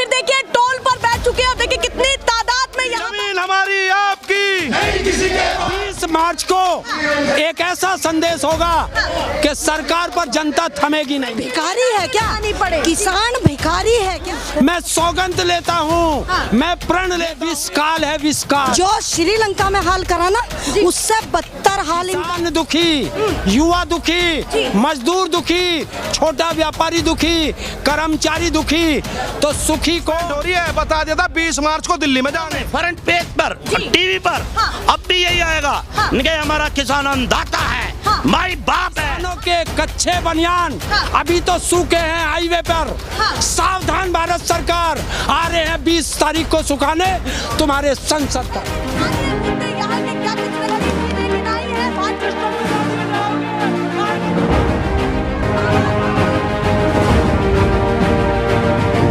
फिर देखिए टोल पर बैठ चुके हैं। देखिए कितनी तादाद में यहाँ जमीन हमारी आपकी नहीं किसी के। 20 मार्च को एक ऐसा संदेश होगा कि सरकार पर जनता थमेगी नहीं। भिखारी है क्या? नहीं पड़े किसान भिखारी है क्या? मैं सौगंध लेता हूँ, मैं प्रण ले। विषकाल है विषकाल। जो श्रीलंका में हाल करा ना उससे बदतर हाल। किसान दुखी, युवा दुखी, मजदूर दुखी, छोटा व्यापारी दुखी, कर्मचारी दुखी, तो सुखी को बता देता 20 मार्च को दिल्ली में जाने। फ्रंट पेज पर टीवी पर अब भी यही आएगा कि हमारा किसान अन्नदाता है, माई बाप है। किसानों के कच्चे बनियान अभी तो सूखे हैं हाईवे पर। सावधान भारत सरकार, आ रहे हैं 20 तारीख को सुखाने तुम्हारे संसद पर।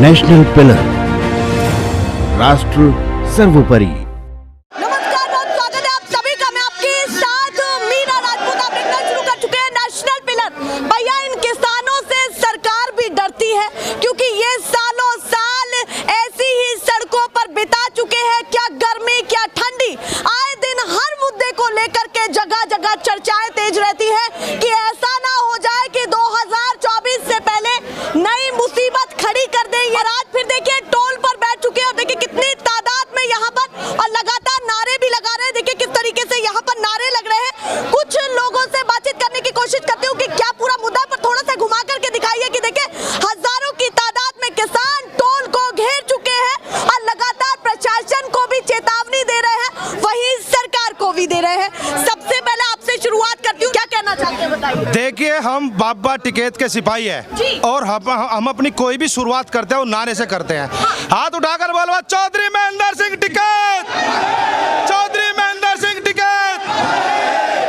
नेशनल पिलर, राष्ट्र सर्वोपरि। नमस्कार, बहुत स्वागत है आप सभी का। मैं आपके साथ मीरा राजपूत। आप देखना शुरू कर चुके हैं नेशनल पिलर। भैया इन किसानों से सरकार भी डरती है क्योंकि ये सालों साल ऐसी ही सड़कों पर बिता चुके हैं। क्या गर्मी क्या ठंडी, आए दिन हर मुद्दे को लेकर के जगह जगह चर्चाएं तेज रहती है कि ऐसा ना हो जाए कि 2024 से पहले नई मुसीबत खड़ी कर दे। ये रात फिर देखिए टोल पर बैठ चुके हैं। देखिए कितनी तादाद में यहाँ पर, और लगातार नारे भी लगा रहे हैं। देखिए किस तरीके से यहाँ पर नारे लग रहे हैं। कुछ लोगों से बातचीत करने की कोशिश करती हूँ कि क्या पूरा मुद्दा पर थोड़ा सा घुमा करके दिखाइए कि देखिए हजारों की तादाद में किसान टोल को घेर चुके हैं और लगातार प्रशासन को भी चेतावनी दे रहे हैं, वहीं सरकार को भी दे रहे हैं। सबसे पहले आपसे शुरुआत करती हूँ, क्या कहना चाहते हैं बताइए। देखिए हम बाबा टिकैत के सिपाही है और हम अपनी कोई भी शुरुआत करते हैं वो नारे से करते हैं। हाथ उठाकर बोलवा चौधरी महेंद्र सिंह टिकैत, चौधरी महेंद्र सिंह टिकैत।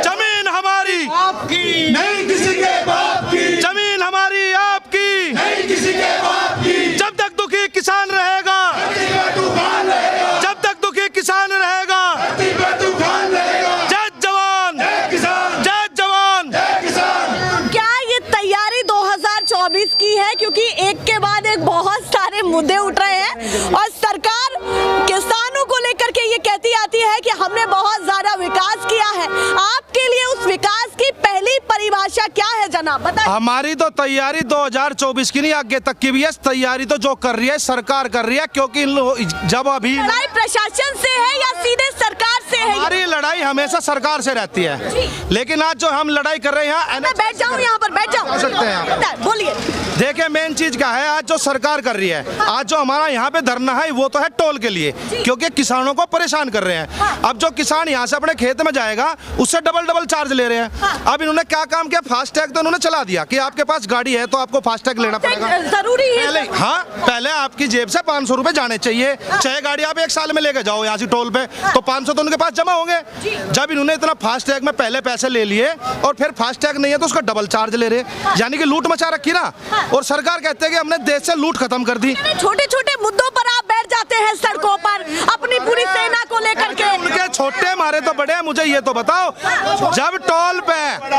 जमीन हमारी आपकी नहीं किसी के बाप की, जमीन हमारी आपकी नहीं किसी के बाप की। जब तक दुखी किसान रहेगा, जब तक दुखी किसान रहेगा, जय जवान जय किसान, जय जवान जय किसान। क्या ये तैयारी 2024 की है? क्योंकि एक के बाद एक बहुत सारे मुद्दे उठ रहे हैं और सरकार किसानों को लेकर के ये कहती आती है कि हमने बहुत ज्यादा विकास किया है। आपके लिए उस विकास की पहली परिभाषा क्या है जनाब, बताइए। हमारी तो तैयारी 2024 की नहीं आगे तक की भी है। तैयारी तो जो कर रही है सरकार कर रही है, क्योंकि जब अभी लड़ाई प्रशासन से है या सीधे सरकार से है? हमारी लड़ाई हमेशा सरकार से रहती है, लेकिन आज जो हम लड़ाई कर रहे हैं, मैं बैठ जाऊं यहाँ पर, बैठ जाऊं सकते हैं। बोलिए। देखिए मेन चीज क्या है, आज जो सरकार कर रही है, आज जो हमारा यहाँ पे धरना है वो तो है टोल के लिए, क्योंकि किसानों को परेशान कर रहे हैं। अब जो किसान यहाँ से अपने खेत में जाएगा उससे डबल चार्ज ले रहे हैं। अब इन्होंने क्या काम किया, फास्टैग तो उन्होंने चला दिया कि आपके पास गाड़ी है तो आपको फास्टैग लेना पड़ेगा, जरूरी है। पहले आपकी जेब से 500 रुपए जाने चाहिए। 6 गाड़ी आप एक साल में लेके जाओ यहाँ से टोल पे तो 500 तो उनके पास जमा होंगे। जब इन्होंने इतना फास्टैग में पहले पैसे ले लिए और फिर फास्टैग नहीं है तो उसका डबल चार्ज ले रहे, यानी कि लूट मचा रखी ना। और सरकार कहते हैं कि हमने देश से लूट खत्म कर दी। छोटे छोटे मुद्दों पर आप बैठ जाते हैं सड़कों पर अपनी पूरी सेना को लेकर के। उनके छोटे हमारे तो बड़े हैं। मुझे ये तो बताओ, जब टोल पे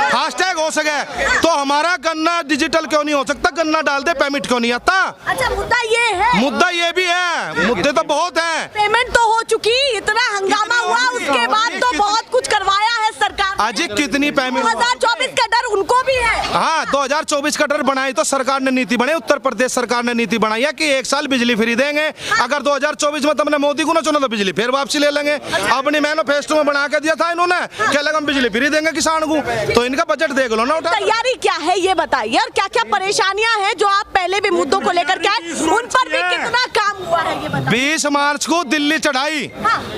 फास्टैग हो सके तो हमारा गन्ना डिजिटल क्यों नहीं हो सकता? गन्ना डाल दे, पेमेंट क्यों नहीं आता? अच्छा मुद्दा ये है, मुद्दा ये भी है, मुद्दे तो बहुत हैं। पेमेंट तो हो चुकी, इतना हंगामा हुआ, उसके बाद तो बहुत कुछ करवाया है सरकार। अजी कितनी पेमेंट? 2024 का डर उनको भी है। हाँ 2024 का डर बनाई तो सरकार ने नीति बनाई, उत्तर प्रदेश सरकार ने नीति बनाई है कि 1 साल बिजली फ्री देंगे। अगर 2024 में तुमने मोदी को ना चुना तो बिजली फिर वापसी ले लेंगे। अपनी मैनिफेस्टो में बना के दिया था इन्होंने, क्या लगा हम बिजली फ्री देंगे किसान को, तो इनका बजट देख लो ना। तैयारी क्या है ये बताइए, और क्या क्या परेशानियां हैं जो आप पहले भी मुद्दों को लेकर के आए, उन पर भी कितना काम हुआ है ये बताइए। 20 मार्च को दिल्ली चढ़ाई,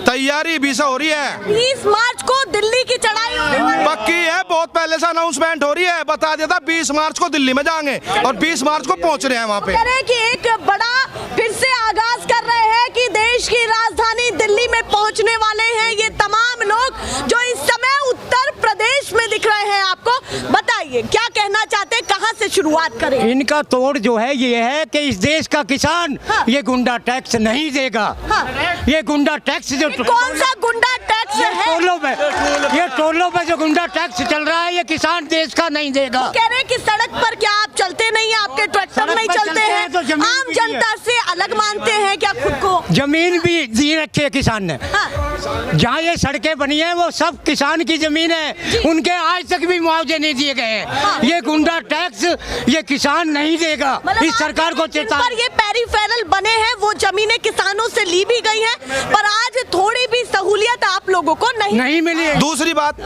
तैयारी 20 हो रही है। 20 मार्च को दिल्ली की चढ़ाई पक्की है, बहुत पहले से अनाउंसमेंट हो रही है। बता दिया था 20 मार्च को दिल्ली में जाएंगे और 20 मार्च को पहुंच रहे हैं वहाँ पे। कि एक बड़ा फिर से आगाज कर रहे हैं कि देश की राजधानी दिल्ली में पहुंचने वाले हैं ये तमाम लोग जो इस समय उत्तर प्रदेश में दिख रहे हैं। आपको बताइए क्या कहना चाहते हैं, कहां से शुरू शुरुआत करें। इनका तोड़ जो है ये है कि इस देश का किसान हाँ। ये गुंडा टैक्स नहीं देगा। हाँ। ये गुंडा टैक्स जो कौन सा गुंडा टैक्स है? टोलों पे जो गुंडा टैक्स चल रहा है ये किसान देश का नहीं देगा। कह रहे हैं कि सड़क पर क्या आप चलते नहीं हैं, आपके ट्रैक्टर सड़क नहीं पर चलते चलते हैं हैं, तो जमीन आम भी जनता से अलग मानते हैं क्या खुद को? जमीन भी दी रखी है किसान ने। हाँ। जहाँ ये सड़कें बनी है वो सब किसान की जमीन है, उनके आज तक भी मुआवजे नहीं दिए गए हैं। ये गुंडा टैक्स ये किसान नहीं देगा। मतलब इस सरकार को जिन पर ये पेरिफेरल बने हैं वो जमीनें किसानों से ली भी गई हैं, पर आज थोड़ी भी सहूलियत आप लोगों को नहीं मिली है। दूसरी बात,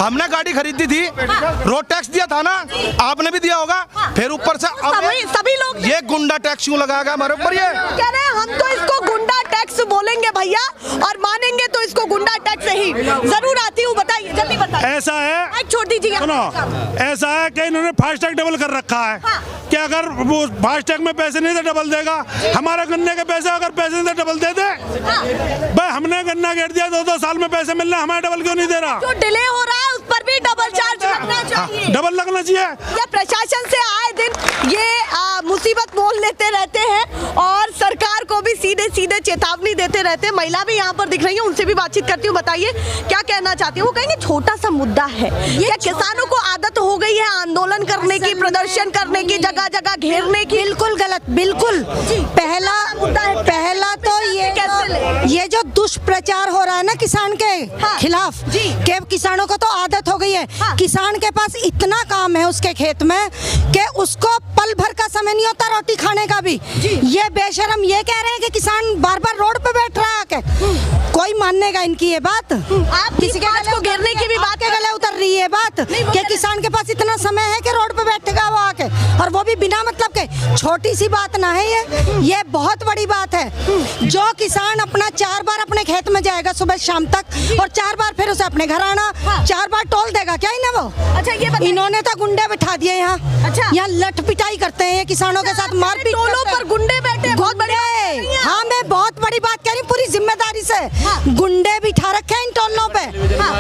हमने गाड़ी खरीदी थी, रोड टैक्स दिया था ना, आपने भी दिया होगा, फिर ऊपर से अब सभी लोग ये गुंडा टैक्स क्यों लगाएगा हमारे ऊपर? ये कह रहे हैं हम तो इसको गुंडा टैक्स बोलेंगे भैया, और मानेंगे तो इसको गुंडा टैक्स ही। जरूर आती हूँ, बताइए जल्दी बताइए। ऐसा है, माइक छोड़ दीजिए। सुनो, ऐसा है कि इन्होंने फास्टैग डबल कर रखा है कि अगर वो फास्टैग में पैसे नहीं थे डबल देगा, हमारे गन्ने के पैसे अगर पैसे नहीं थे डबल दे दे। भाई हमने गन्ना गेट दिया, 2-2 साल में पैसे मिल रहे, हमें डबल क्यों नहीं दे रहा? जो डिले हो रहा है उस पर भी डबल चार्ज लगना चाहिए। डबल लगना चाहिए। ये प्रशासन से आए दिन ये मुसीबत मोल लेते रहते हैं और सरकार को भी सीधे सीधे चेतावनी देते रहते हैं। महिला भी यहाँ पर दिख रही है, उनसे भी बातचीत करती हूँ। बताइए क्या कहना चाहती है? वो कहेंगे छोटा सा मुद्दा है, क्या किसानों को आदत हो गई है आंदोलन करने की, प्रदर्शन करने की, जगह जगह घेरने की? बिल्कुल गलत, बिल्कुल। पहला तो ये जो दुष्प्रचार हो रहा है ना किसान के खिलाफ, कि किसानों को तो आदत हो गई है। किसान के पास इतना काम है उसके खेत में कि उसको पल भर का समय नहीं होता रोटी खाने का भी। ये बेशरम ये कह रहे हैं कि किसान बार बार रोड पे बैठ रहा है आके। कोई मानेगा इनकी ये बात? आप किसी के गले को घेरने की भी बात के गले उतर रही है बात कि किसान के पास इतना समय है कि रोड पे बैठेगा वो आके, और वो भी बिना मतलब के। छोटी सी बात ना है ये बहुत बड़ी बात है। जो किसान अपना 4 बार अपने खेत में जाएगा सुबह शाम तक, और 4 बार फिर उसे अपने घर आना, 4 बार टोल देगा क्या इन्हें वो? अच्छा ये बताइए, इन्होंने तो गुंडे बिठा दिए यहाँ। अच्छा। यहाँ लठ पिटाई करते हैं ये किसानों के साथ, मारपीट टोलों पर गुंडे बैठे, बहुत बड़ी बात नहीं है। हाँ मैं बहुत बड़ी बात कह रही हूँ पूरी जिम्मेदारी से। गुंडे बिठा रखे हैं इन टोलों पे,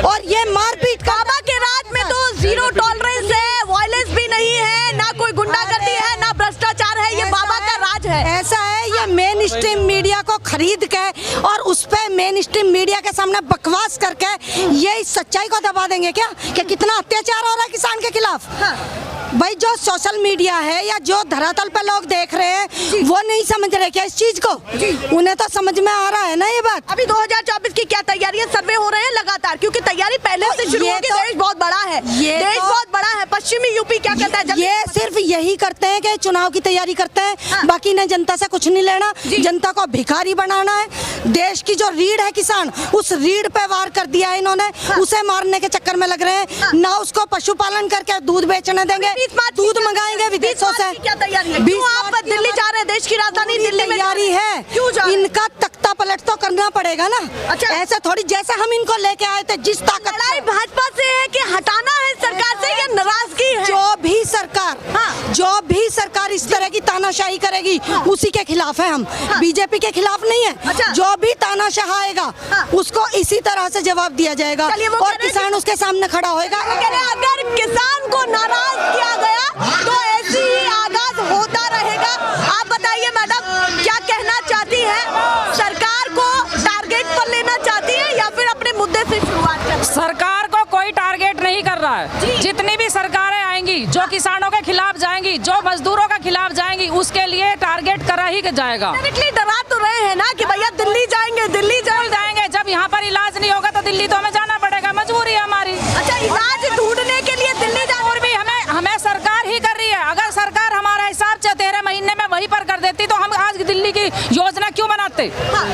और ये मारपीट बाबा के राज में तो जीरो टॉलरेंस है, वायलेंस भी नहीं है, ना कोई गुंडागर्दी है, ना भ्रष्टाचार है, ये बाबा का राज है। ऐसा है, ये मेन स्ट्रीम मीडिया को खरीद के और उस पे मेन स्ट्रीम मीडिया के सामने बकवास करके ये इस सच्चाई को दबा देंगे क्या कि कितना अत्याचार हो रहा है किसान के खिलाफ। भाई जो सोशल मीडिया है या जो धरातल पे लोग देख रहे हैं वो नहीं समझ रहे क्या इस चीज को? उन्हें तो समझ में आ रहा है ना ये बात। अभी 2024 की क्या तैयारी है? सर्वे हो रहे हैं लगातार, क्योंकि तैयारी पहले से शुरू होगी। देश बहुत बड़ा है, देश बहुत बड़ा है। पश्चिमी यूपी क्या कहता है? ये सिर्फ यही करते हैं कि चुनाव की तैयारी करते हैं, बाकी ने जनता से कुछ नहीं लेना, जनता को भिखारी बनाना है। देश की जो रीढ़ है किसान, उस रीढ़ पे वार कर दिया है इन्होंने, उसे मारने के चक्कर में लग रहे हैं। ना उसको पशुपालन करके दूध बेचने देंगे, दूध मंगाएंगे विदेशों से। क्या तैयारी है? क्यों आप दिल्ली जा रहे हैं? देश की राजधानी दिल्ली में तैयारी है। क्यों जा रहे हैं? इनका तख्ता पलट तो करना पड़ेगा ना। अच्छा। ऐसे थोड़ी जैसे हम इनको लेके आए थे जिस ताकत लड़ाई भाजपा से है कि हटाना है सरकार से, या नाराजगी है? जो भी सरकार इस तरह की तानाशाही करेगी उसी के खिलाफ है हम। बीजेपी के खिलाफ नहीं है। अच्छा। जो भी तानाशाह आएगा उसको इसी तरह से जवाब दिया जाएगा, और किसान उसके सामने खड़ा होएगा। अगर किसान को नाराज किया गया तो ऐसी ही आगाज होता रहेगा। आप बताइए मैडम, क्या कहना चाहती है? सरकार को टारगेट पर लेना चाहती है या फिर अपने मुद्दे से शुरुआत करना? सरकार को कोई टारगेट नहीं कर रहा है। जितनी भी सरकारें आएंगी जो किसानों के खिलाफ जाएंगी, जो मजदूरों के खिलाफ जाएंगी, उसके लिए टारगेट करा ही जाएगा। डरा तो रहे हैं ना कि भैया दिल्ली जाएंगे, दिल्ली जाएंगे। जब यहाँ पर इलाज नहीं होगा तो दिल्ली तो हमें जाना पड़ेगा, मजबूरी है हमारी। अच्छा, इलाज ढूंढने के लिए दिल्ली और भी हमें सरकार ही कर रही है। अगर सरकार हमारा हिसाब 13 महीने में वहीं पर कर देती तो हम आज दिल्ली की योजना क्यों बनाते?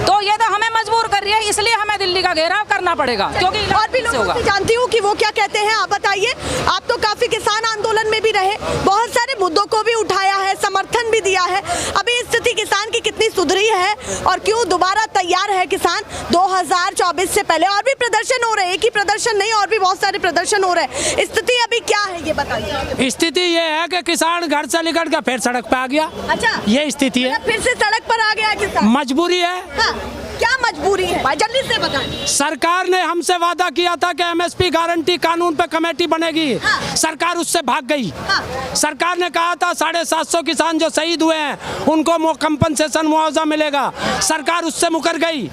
तो ये तो हमें मजबूर कर रही है, इसलिए हमें दिल्ली का घेराव करना पड़ेगा, क्योंकि और भी लोगों से जानती हूँ कि वो क्या कहते हैं। आप बताइए, आप तो काफी किसान आंदोलन में भी रहे, बहुत सारे मुद्दों को भी उठाया है, समर्थन भी दिया है। अभी स्थिति किसान की कितनी सुधरी है और क्यों दोबारा तैयार है किसान 2024 से पहले? और भी प्रदर्शन हो रहे हैं, एक ही प्रदर्शन नहीं, और भी बहुत सारे प्रदर्शन हो रहे हैं। स्थिति अभी क्या है ये बताइए। स्थिति ये है कि किसान घर से निकल के फिर सड़क पे आ गया। अच्छा, ये स्थिति है, फिर से सड़क पर आ गया किसान। मजबूरी है। हाँ, क्या मजबूरी है भाई, जल्दी से बताएं। सरकार ने हमसे वादा किया था कि एमएसपी गारंटी कानून पे कमेटी बनेगी। सरकार उससे भाग गई। सरकार ने कहा था 750 किसान जो शहीद हुए हैं उनको कंपनसेशन मुआवजा मिलेगा। सरकार उससे मुकर गई।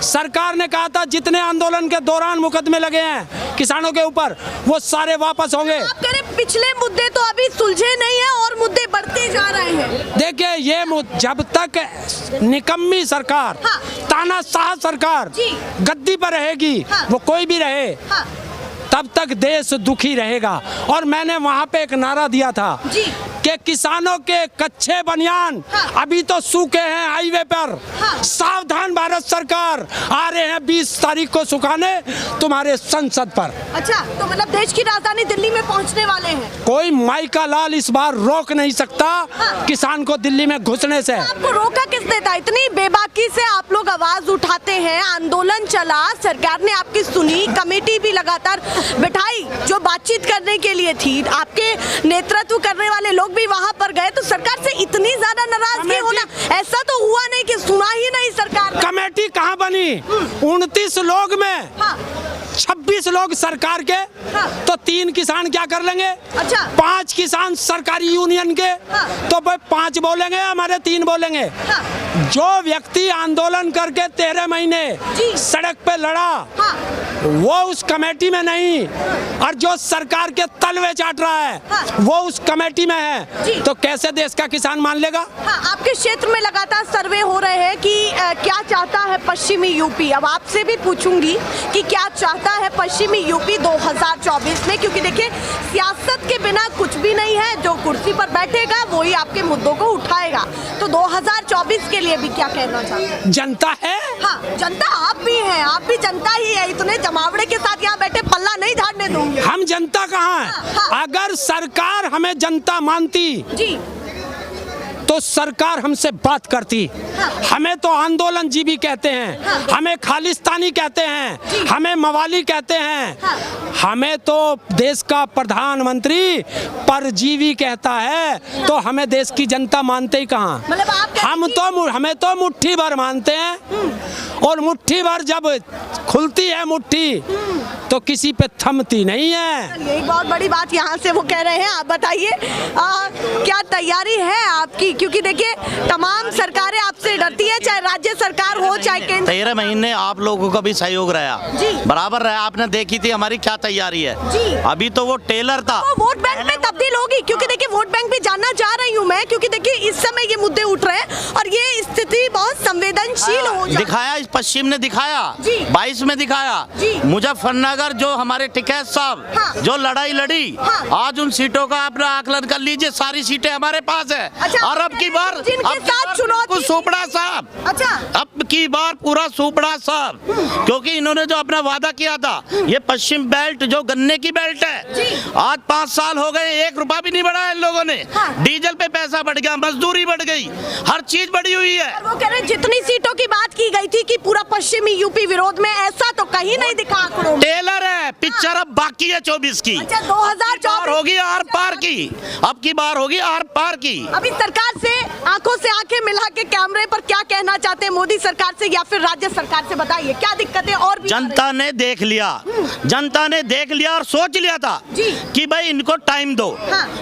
सरकार ने कहा था जितने आंदोलन के दौरान मुकदमे लगे हैं किसानों के ऊपर वो सारे वापस होंगे। आप कह रहे पिछले मुद्दे तो अभी सुलझे नहीं है और मुद्दे बढ़ते जा रहे हैं। देखिए ये जब तक निकम्मी सरकार, तानाशाह सरकार गद्दी पर रहेगी, वो कोई भी रहे, तब तक देश दुखी रहेगा। और मैंने वहां पे एक नारा दिया था कि किसानों के कच्चे बनियान अभी तो सूखे हैं हाईवे पर, सावधान भारत सरकार, आ रहे हैं 20 तारीख को सुखाने तुम्हारे संसद पर। अच्छा, तो मतलब देश की राजधानी दिल्ली में पहुंचने वाले हैं। कोई माई का लाल इस बार रोक नहीं सकता किसान को दिल्ली में घुसने से। आपको रोका किसने था? इतनी बेबाकी से आप लोग आवाज उठाते हैं, आंदोलन चला, सरकार ने आपकी सुनी, कमेटी भी लगातार बिठाई जो बातचीत करने के लिए थी, आपके नेतृत्व करने वाले लोग भी वहां पर गए, तो सरकार से इतनी ज्यादा नाराजगी होना, ऐसा तो हुआ नहीं कि सुना ही नहीं सरकार। कमेटी कहाँ बनी? 29 लोग में 26 लोग सरकार के, तो 3 किसान क्या कर लेंगे? अच्छा। 5 किसान सरकारी यूनियन के, तो भाई 5 बोलेंगे, हमारे 3 बोलेंगे। जो व्यक्ति आंदोलन करके 13 महीने सड़क पे लड़ा वो उस कमेटी में नहीं, और जो सरकार के तलवे चाट रहा है वो उस कमेटी में है, तो कैसे देश का किसान मान लेगा? आपके क्षेत्र में लगातार सर्वे हो रहे हैं कि क्या चाहता है पश्चिमी यूपी। अब आपसे भी पूछूंगी कि क्या चाहता है पश्चिमी यूपी 2024 में, क्योंकि देखिए सियासत के बिना कुछ भी नहीं है, जो कुर्सी पर बैठेगा वही आपके मुद्दों को उठाएगा। तो 2024 के लिए भी क्या कहना चाहते हैं? जनता है। हाँ, जनता आप भी हैं, आप भी जनता ही है, इतने जमावड़े के साथ यहाँ बैठे पल्ला नहीं झाड़ने दूंगे। हम जनता कहाँ है? अगर सरकार हमें जनता मानती जी तो सरकार हमसे बात करती। हमें तो आंदोलन जीवी कहते हैं, हमें खालिस्तानी कहते हैं, हमें मवाली कहते हैं, हमें तो देश का प्रधानमंत्री परजीवी कहता है, तो हमें देश की जनता मानते ही कहाँ? मतलब आप हमें तो मुट्ठी भर मानते हैं, और मुट्ठी भर जब खुलती है मुट्ठी तो किसी पे थमती नहीं है। यही बहुत बड़ी बात यहाँ से वो कह रहे हैं। आप बताइए क्या तैयारी है आपकी, क्योंकि देखिए तमाम सरकारें आपसे डरती है, चाहे राज्य सरकार हो चाहे केंद्र। 13 महीने आप लोगों का भी सहयोग रहा, बराबर रहा, आपने देखी थी हमारी क्या तैयारी है। अभी तो वो टेलर था, तो वोट बैंक में तब्दील होगी, क्योंकि देखिए वोट बैंक भी जानना चाह रही हूँ मैं, क्योंकि देखिए इस समय ये मुद्दे उठ रहे हैं और ये स्थिति बहुत संवेदनशील हो जाए। दिखाया, इस पश्चिम ने दिखाया, 22 में दिखाया, मुजफ्फरनगर जो हमारे टिकैत साहब जो लड़ाई लड़ी, आज उन सीटों का अपना आकलन कर लीजिए, सारी सीटें हमारे पास है। और अब की बार सुपड़ा साहब, अब की बार पूरा सुपड़ा साहब, क्योंकि इन्होंने जो अपना वादा किया था, ये पश्चिम बेल्ट जो गन्ने की बेल्ट है, आज 5 साल हो गए, 1 रुपया भी नहीं बढ़ा इन लोगों ने। डीजल पे पैसा बढ़ गया, मजदूरी बढ़ गई, हर चीज बढ़ी हुई है। वो कह रहे हैं जितनी सीटों की बात की गई थी कि पूरा पश्चिमी यूपी विरोध में, ऐसा तो कहीं नहीं दिखा आंकड़ों में। टेलर है, पिक्चर अब बाकी है 24 की। अच्छा, 2024 होगी आर पार की, अब की बार होगी आर पार की। अभी सरकार से आंखों से आंखें मिला के कैमरे पर क्या कहना चाहते हैं मोदी सरकार से या फिर राज्य सरकार से? बताइए क्या दिक्कतें और भी। जनता ने देख लिया, जनता ने देख लिया और सोच लिया था कि भाई इनको टाइम दो।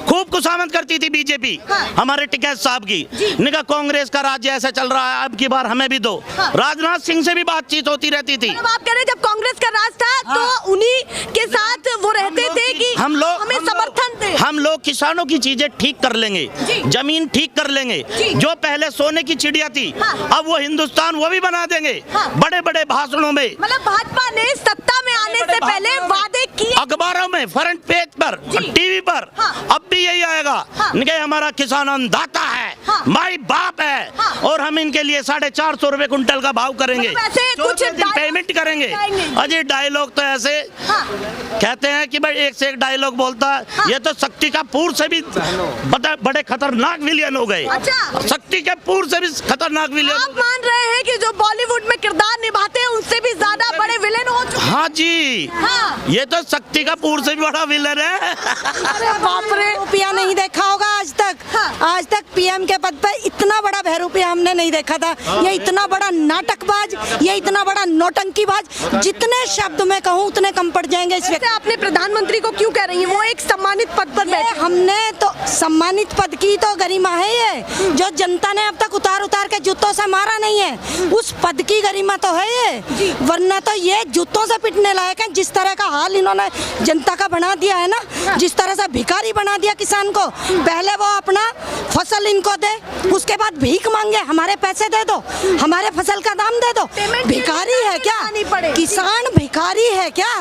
खूब खुशामद करती थी बीजेपी हमारे टिकैत साहब की, निका कांग्रेस का राज्य ऐसा चल रहा है, अब की बार हमें भी दो। राजनाथ सिंह से भी बातचीत होती रहती थी। आप कह रहे जब कांग्रेस का राज था तो उन्हीं के साथ वो रहते थे कि हम लोग हमें समर्थन दे। हम लोग किसानों की चीजें ठीक कर लेंगे, जमीन ठीक कर लेंगे, जो पहले सोने की चिड़िया थी अब वो हिंदुस्तान वो भी बना देंगे। बड़े बड़े भाषणों में, मतलब भाजपा ने सत्ता में आने से पहले वादे किए, अखबारों में, फ्रंट पेज पर, टीवी पर, अब भी यही आएगा कि हमारा किसान अन्नदाता है, माई बाप है, और हम इनके लिए 450 रुपए कुंटल का भाव करेंगे, कुछ पेमेंट करेंगे। अजय डायलॉग तो ऐसे कहते हैं कि भाई एक से एक डायलॉग बोलता है। ये तो शक्ति कपूर से भी बड़े खतरनाक विलियन हो गए। शक्ति कपूर से भी खतरनाक विलियन। आप मान रहे हैं कि जो बॉलीवुड में किरदार निभाते हैं उनसे भी ज्यादा बड़े विलेन हो चुके हाँ जी, हाँ। ये तो शक्ति का पूर से भी बड़ा विलन है। अरे बाप रे, रुपया नहीं देखा होगा आज तक। हाँ। आज तक पीएम के पद पे इतना बड़ा बहरूपिया हमने नहीं देखा था। ये इतना बड़ा नाटकबाज, ये इतना बड़ा नौटंकीबाज, जितने शब्द में कहूँ उतने कम पड़ जाएंगे इस व्यक्ति। वैसे आपने प्रधानमंत्री को क्यों कह रही हैं? वो एक सम्मानित पद पर बैठे। हमने तो सम्मानित पद की तो गरिमा है, ये जो जनता ने अब तक उतार उतार के जूतों से मारा नहीं है, उस पद की गरिमा तो है ये। वरना तो ये जूतों से पिटने लायक है। जिस तरह का हाल इन्होंने जनता का बना दिया है ना, जिस तरह से भिखारी बना दिया किसान को। पहले वो अपना फसल इनको दे, उसके बाद भीख मांगे, हमारे पैसे दे दो, हमारे फसल का दाम दे दो। भिखारी है क्या किसान? भिखारी है क्या?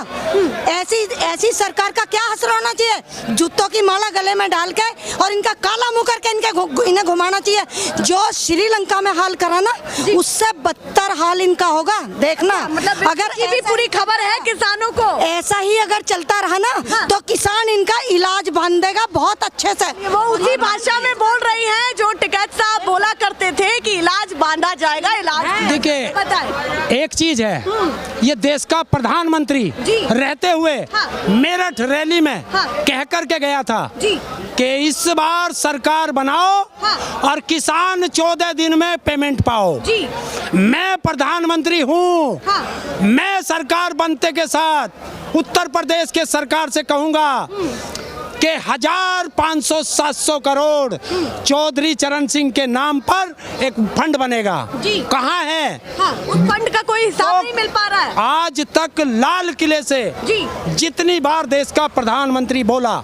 ऐसी सरकार का क्या असर होना चाहिए? जूतों की माला गले में डाल के और इनका काला मुंह करके इन्हें घुमाना चाहिए। जो श्रीलंका में हाल करा ना, उससे बदतर हाल इनका होगा, देखना। मतलब अगर ये भी पूरी खबर है किसानों को, ऐसा ही अगर चलता रहा ना, तो किसान इनका इलाज बांध देगा बहुत अच्छे से। वो उसी भाषा में बोल रही हैं जो टिकैत साहब बोला करते थे कि इलाज बांधा जाएगा। इलाज देखिए, बताएं। एक चीज है, ये देश का प्रधानमंत्री रहते हुए मेरठ रैली में कह करके गया था कि इस बार सरकार बनाओ और किसान 14 दिन में पेमेंट पाओ। मैं प्रधानमंत्री हूँ, मैं सरकार बनते के साथ उत्तर प्रदेश के सरकार से कहूँगा कि 1500-700 करोड़ चौधरी चरण सिंह के नाम पर एक फंड बनेगा। कहाँ है? उस फंड का कोई हिसाब नहीं मिल पा रहा है। आज तक लाल किले से जितनी बार देश का प्रधानमंत्री बोला,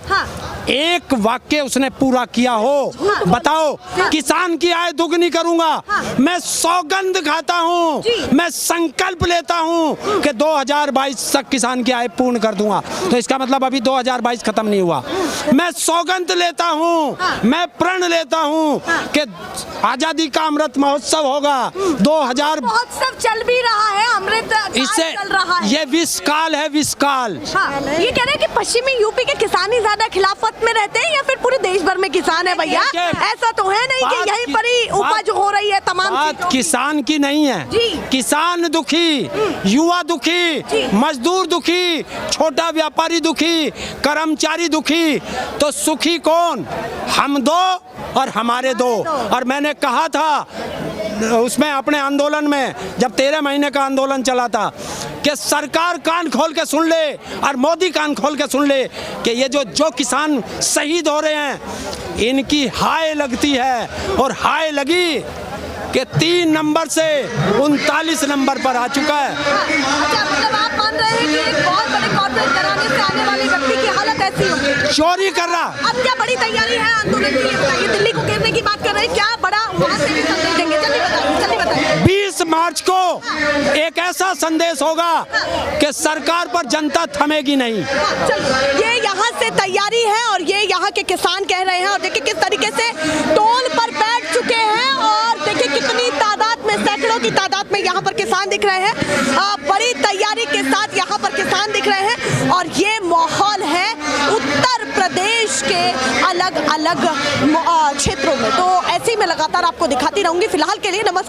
एक वाक्य उसने पूरा किया हो? बताओ। किसान की आय दुगनी करूंगा, मैं सौगंध खाता हूँ, मैं संकल्प लेता हूँ कि 2022 तक किसान की आय पूर्ण कर दूंगा। तो इसका मतलब अभी 2022 खत्म नहीं हुआ। मैं सौगंध लेता हूँ, मैं प्रण लेता हूँ कि आजादी का अमृत महोत्सव होगा। 2000 महोत्सव चल भी रहा है, अमृत इससे चल रहा है। ये विषकाल है, विषकाल। ये कह रहे हैं कि पश्चिमी यूपी के किसान ही ज्यादा खिलाफत में रहते हैं या फिर पूरे देश भर में किसान है? भैया ऐसा तो है नहीं कि यहीं पर ही उपज हो रही है तमाम बात किसान की नहीं है। किसान दुखी, युवा दुखी, मजदूर दुखी, छोटा व्यापारी दुखी, कर्मचारी दुखी, तो सुखी कौन? हम दो और हमारे दो। और मैंने कहा था उसमें अपने आंदोलन में, जब 13 महीने का आंदोलन चला था, कि सरकार कान खोल के सुन ले और मोदी कान खोल के सुन ले कि ये जो किसान शहीद हो रहे हैं, इनकी हाय लगती है। और हाय लगी कि 3 नंबर से 39 नंबर पर आ चुका है। अच्छा, मतलब आप मान रहे हैं कि एक बहुत बड़े कॉर्पोरेट घराने से आने वाले व्यक्ति की हालत ऐसी होगी? चोरी कर रहा। अब क्या बड़ी तैयारी है आंदोलन के लिए? बताइए, दिल्ली को घेरने की बात कर रहे हैं, क्या बड़ा वहाँ से भी संदेश देंगे? जल्दी बताइए। 20 मार्च को एक ऐसा संदेश होगा कि सरकार पर जनता थमेगी नहीं। ये यहाँ से तैयारी है और ये यहाँ के किसान कह रहे हैं। और देखिए किस तरीके से टोल पर बैठ चुके हैं और देखिए कितनी तादाद में, सैकड़ों की तादाद में यहाँ पर किसान दिख रहे हैं। बड़ी तैयारी के साथ यहाँ पर किसान दिख रहे हैं और ये माहौल है उत्तर प्रदेश के अलग अलग क्षेत्रों में। तो ऐसे ही मैं लगातार आपको दिखाती रहूंगी। फिलहाल के लिए नमस्कार।